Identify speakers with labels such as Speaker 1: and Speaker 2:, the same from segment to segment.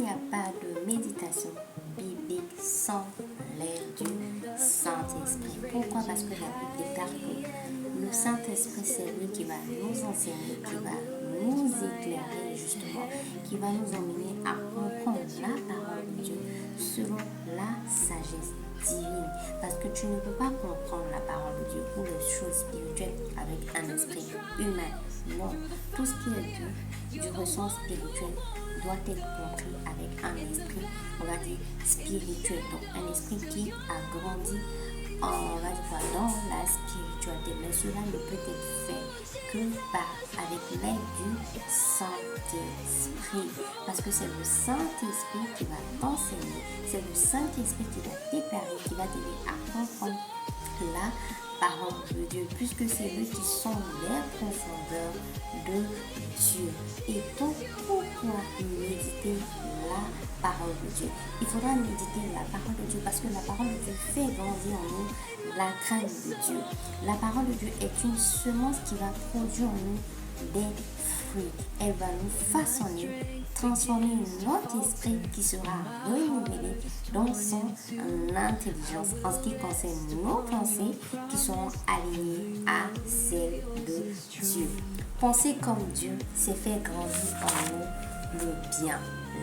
Speaker 1: n'y a pas de méditation biblique sans l'aide du Saint-Esprit. Pourquoi? Parce que la Bible déclare que le Saint-Esprit, c'est lui qui va nous enseigner, qui va nous éclairer justement, qui va nous emmener à comprendre la parole de Dieu selon la sagesse divine. Parce que tu ne peux pas comprendre la parole de Dieu ou les choses spirituelles avec un esprit humain. Non, tout ce qui est du ressort spirituel doit être compris avec un esprit, on va dire, spirituel. Donc un esprit qui a grandi, on va dire, dans la spiritualité. Mais cela ne peut être fait que avec l'aide du Saint-Esprit. Parce que c'est le Saint-Esprit qui va t'enseigner, c'est le Saint-Esprit qui va déclarer, qui va t'aider à comprendre la parole de Dieu, puisque c'est eux qui sont les profondeurs de Dieu. Et donc, pourquoi méditer la parole de Dieu? Il faudra méditer la parole de Dieu parce que la parole de Dieu fait grandir en nous la crainte de Dieu. La parole de Dieu est une semence qui va produire en nous des fruits. Elle va nous façonner, transformer notre esprit qui sera renouvelé dans son intelligence en ce qui concerne nos pensées qui seront alignées à celles de Dieu. Penser comme Dieu, c'est faire grandir en nous le bien,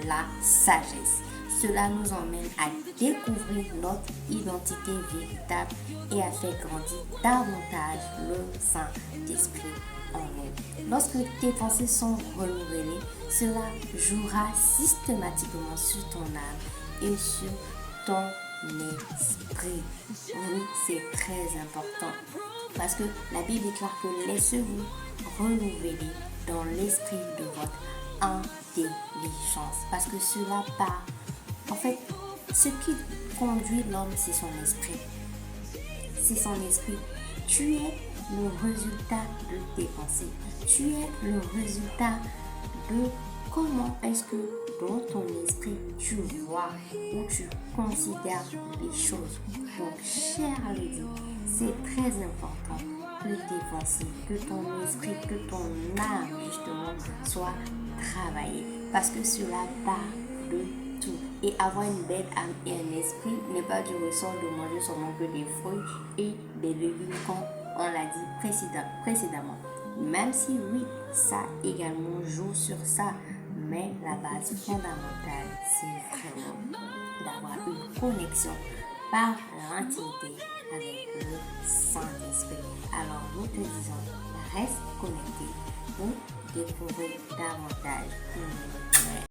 Speaker 1: la sagesse. Cela nous emmène à découvrir notre identité véritable et à faire grandir davantage le Saint-Esprit en nous. Lorsque tes pensées sont renouvelées, cela jouera systématiquement sur ton âme et sur ton esprit. Oui, c'est très important. Parce que la Bible déclare que laissez-vous renouveler dans l'esprit de votre intelligence. Parce que cela part. En fait, ce qui conduit l'homme, c'est son esprit. C'est son esprit. Tu es le résultat de tes pensées. Tu es le résultat de comment est-ce que dans ton esprit tu vois ou tu considères les choses. Donc, cher Lydie, c'est très important que tes pensées, que ton esprit, que ton âme justement soit travaillée. Parce que cela part de tout. Et avoir une belle âme et un esprit n'est pas du ressort de manger seulement que des fruits et des légumes comme on l'a dit précédemment. Même si oui, ça également joue sur ça. Mais la base fondamentale, c'est vraiment d'avoir une connexion par l'intimité avec le Saint-Esprit. Alors nous te disons, reste connecté pour découvrir davantage.